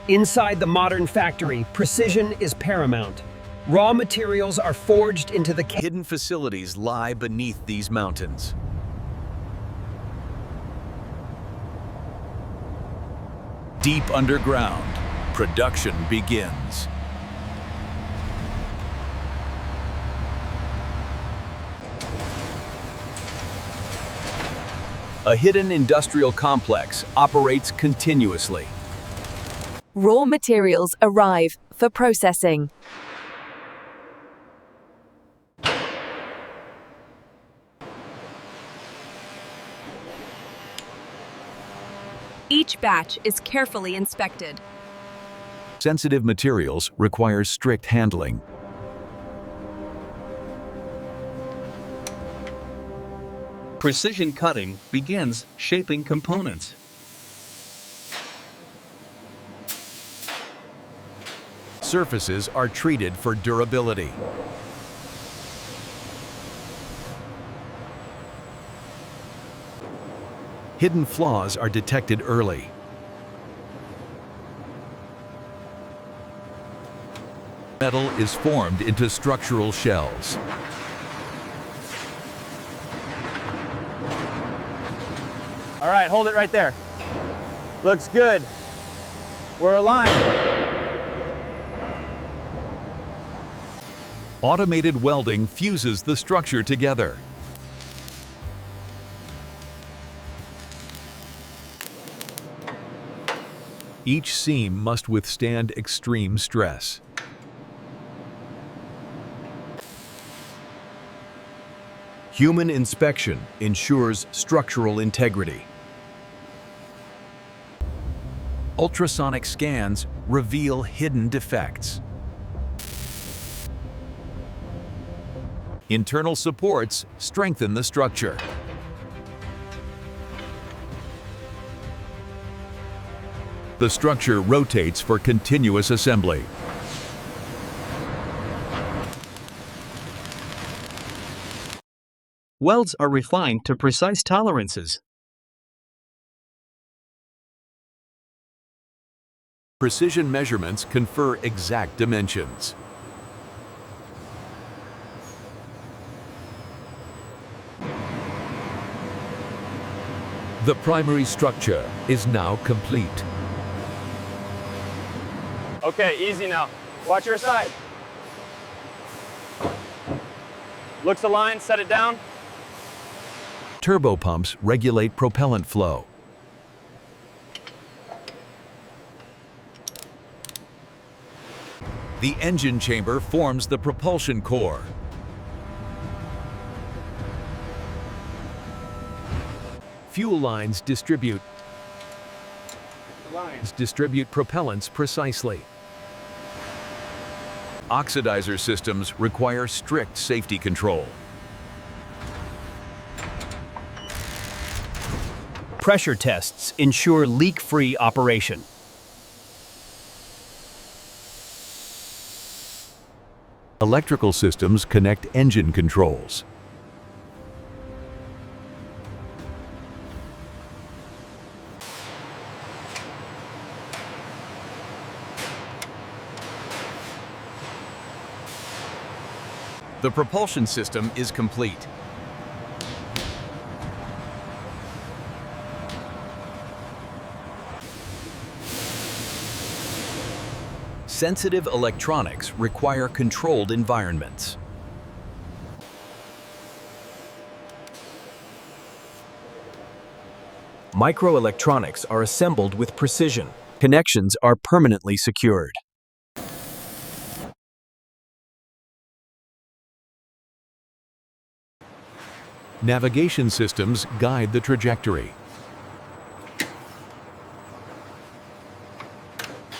Inside the modern factory, precision is paramount. Raw materials are forged into the Hidden facilities lie beneath these mountains. Deep underground, production begins. A hidden industrial complex operates continuously. Raw materials arrive for processing. Each batch is carefully inspected. Sensitive materials require strict handling. Precision cutting begins shaping components. Surfaces are treated for durability. Hidden flaws are detected early. Metal is formed into structural shells. All right, hold it right there. Looks good. We're aligned. Automated welding fuses the structure together. Each seam must withstand extreme stress. Human inspection ensures structural integrity. Ultrasonic scans reveal hidden defects. Internal supports strengthen the structure. The structure rotates for continuous assembly. Welds are refined to precise tolerances. Precision measurements confer exact dimensions. The primary structure is now complete. Okay, easy now. Watch your side. Looks aligned, set it down. Turbopumps regulate propellant flow. The engine chamber forms the propulsion core. Fuel lines distribute propellants precisely. Oxidizer systems require strict safety control. pressure tests ensure leak-free operation. Electrical systems connect engine controls. The propulsion system is complete. Sensitive electronics require controlled environments. Microelectronics are assembled with precision. Connections are permanently secured. Navigation systems guide the trajectory.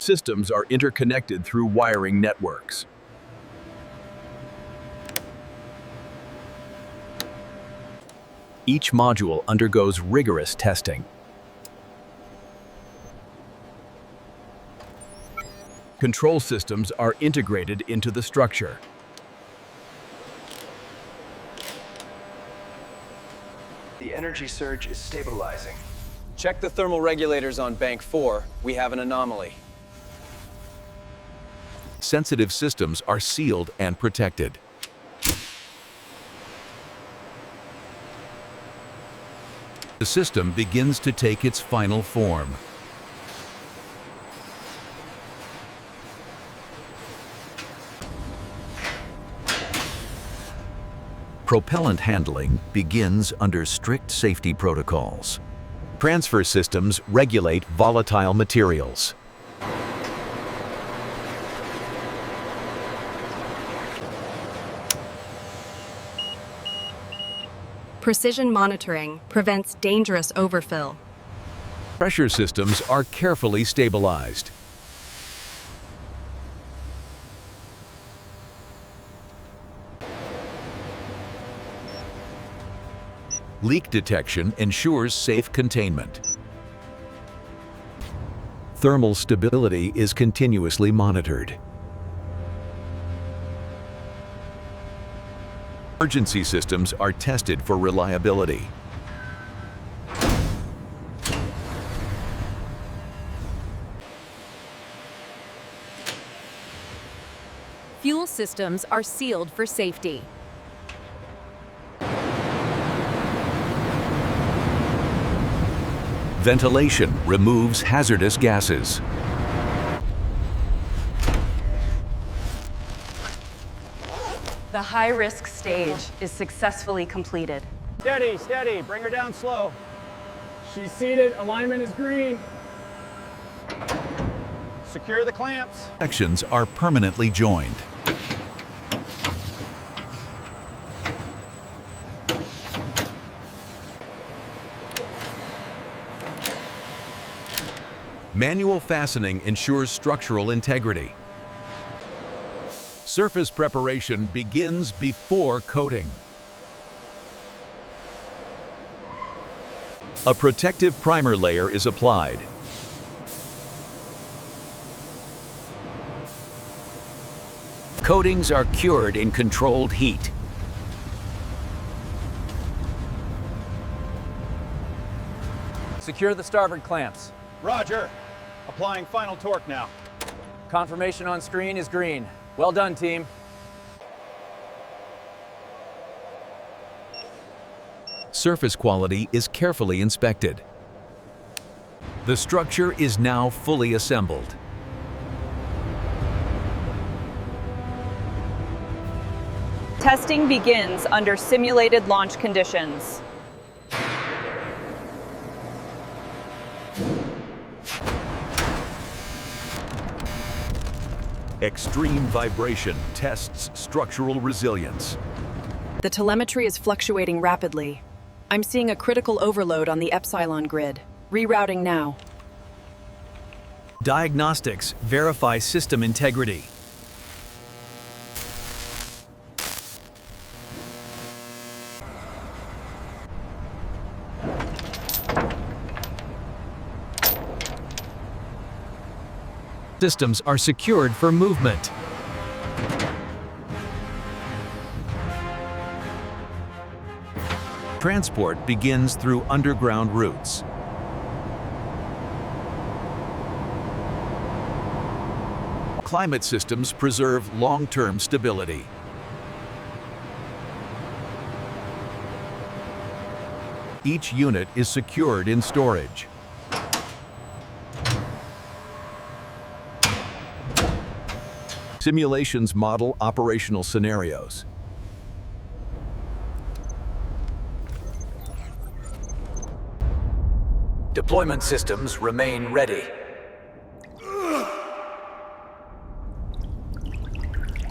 Systems are interconnected through wiring networks. Each module undergoes rigorous testing. Control systems are integrated into the structure. The energy surge is stabilizing. Check the thermal regulators on Bank 4. We have an anomaly. Sensitive systems are sealed and protected. The system begins to take its final form. Propellant handling begins under strict safety protocols. Transfer systems regulate volatile materials. Precision monitoring prevents dangerous overfill. Pressure systems are carefully stabilized. Leak detection ensures safe containment. Thermal stability is continuously monitored. Emergency systems are tested for reliability. Fuel systems are sealed for safety. Ventilation removes hazardous gases. The high-risk stage is successfully completed. Steady, steady. Bring her down slow. She's seated. Alignment is green. Secure the clamps. Sections are permanently joined. Manual fastening ensures structural integrity. Surface preparation begins before coating. A protective primer layer is applied. Coatings are cured in controlled heat. Secure the starboard clamps. Roger. Applying final torque now. Confirmation on screen is green. Well done, team. Surface quality is carefully inspected. The structure is now fully assembled. Testing begins under simulated launch conditions. Extreme vibration tests structural resilience. The telemetry is fluctuating rapidly. I'm seeing a critical overload on the Epsilon grid. Rerouting now. Diagnostics verify system integrity. Systems are secured for movement. Transport begins through underground routes. Climate systems preserve long-term stability. Each unit is secured in storage. Simulations model operational scenarios. Deployment systems remain ready.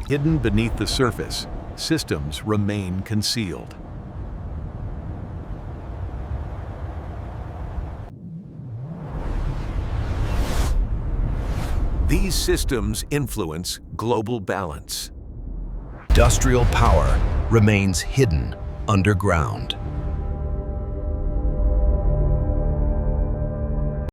Hidden beneath the surface, systems remain concealed. These systems influence global balance. Industrial power remains hidden underground.